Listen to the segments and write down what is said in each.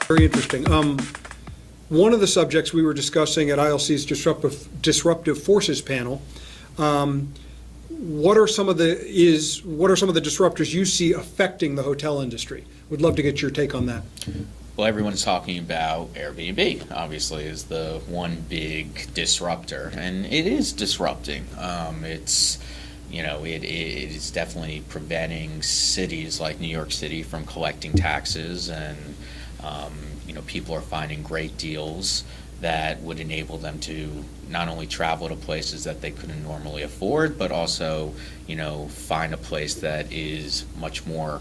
Very interesting. One of the subjects we were discussing at ILC's Disruptive Forces panel, what are some of the disruptors you see affecting the hotel industry? Would love to get your take on that. Well, everyone's talking about Airbnb, obviously, is the one big disruptor, and it is disrupting. It is definitely preventing cities like New York City from collecting taxes, and people are finding great deals that would enable them to not only travel to places that they couldn't normally afford, but also, find a place that is much more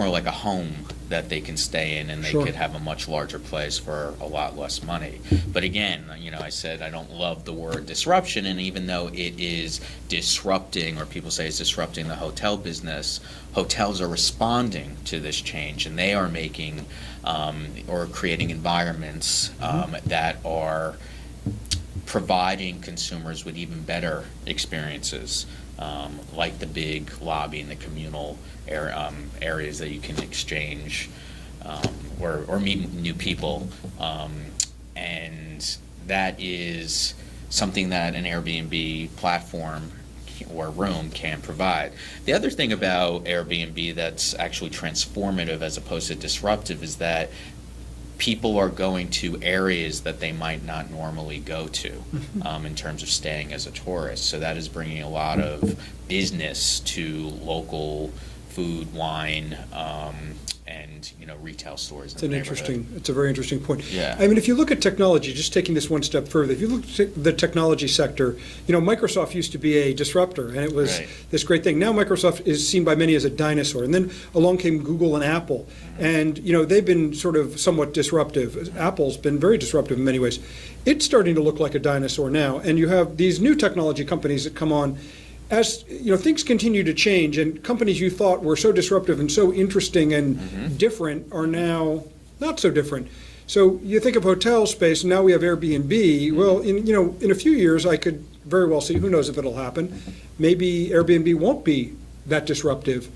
like a home that they can stay in, and they Sure. could have a much larger place for a lot less money. But again, I said I don't love the word disruption, and even though it is disrupting, or people say it's disrupting the hotel business, hotels are responding to this change, and they are making or creating environments that are providing consumers with even better experiences, like the big lobby and the communal areas that you can exchange or meet new people. And that is something that an Airbnb platform or room can provide. The other thing about Airbnb that's actually transformative as opposed to disruptive is that people are going to areas that they might not normally go to in terms of staying as a tourist. So that is bringing a lot of business to local food, wine, and retail stores. It's a very interesting point. Yeah. I mean, if you look at technology, just taking this one step further, if you look at the technology sector, Microsoft used to be a disruptor, and it was this great thing. Now Microsoft is seen by many as a dinosaur, and then along came Google and Apple, and they've been sort of somewhat disruptive. Apple's been very disruptive in many ways. It's starting to look like a dinosaur now, and you have these new technology companies that come on. As things continue to change, and companies you thought were so disruptive and so interesting and different are now not so different. So you think of hotel space, and now we have Airbnb. Well, in a few years, I could very well see. Who knows if it'll happen? Maybe Airbnb won't be that disruptive.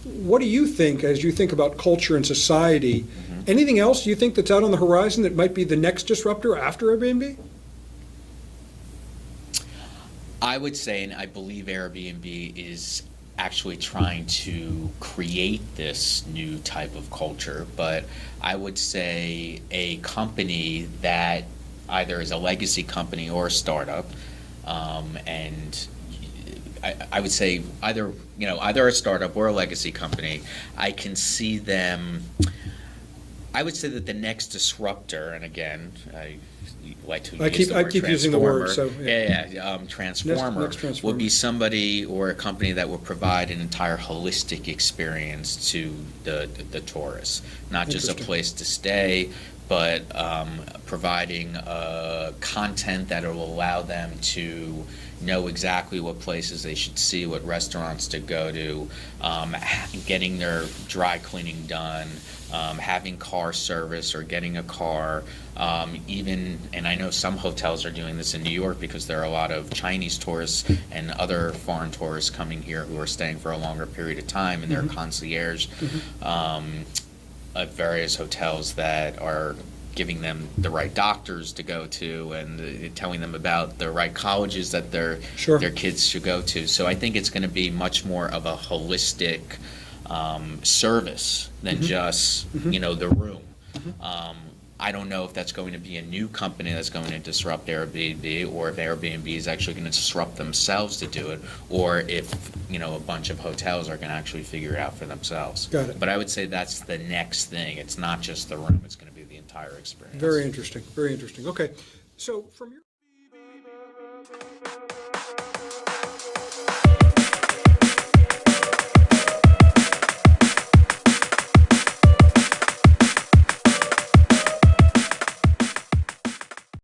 What do you think as you think about culture and society? Anything else you think that's out on the horizon that might be the next disruptor after Airbnb? I would say, and I believe Airbnb is actually trying to create this new type of culture, but I would say a company that either is a legacy company or a startup, and I would say either a startup or a legacy company, I can see them. I would say that the next disruptor, and again, I keep using the word. So transformer next transformer would be somebody or a company that would provide an entire holistic experience to the tourists, not just a place to stay, but providing content that will allow them to know exactly what places they should see, what restaurants to go to, getting their dry cleaning done, having car service or getting a car, and I know some hotels are doing this in New York because there are a lot of Chinese tourists and other foreign tourists coming here who are staying for a longer period of time, and there are concierge at various hotels that are giving them the right doctors to go to and telling them about the right colleges that their kids should go to. So I think it's going to be much more of a holistic service than just the room. I don't know if that's going to be a new company that's going to disrupt Airbnb, or if Airbnb is actually going to disrupt themselves to do it, or if a bunch of hotels are going to actually figure it out for themselves. Got it. But I would say that's the next thing. It's not just the room; it's going to be the entire experience. Very interesting. Very interesting. Okay, so from your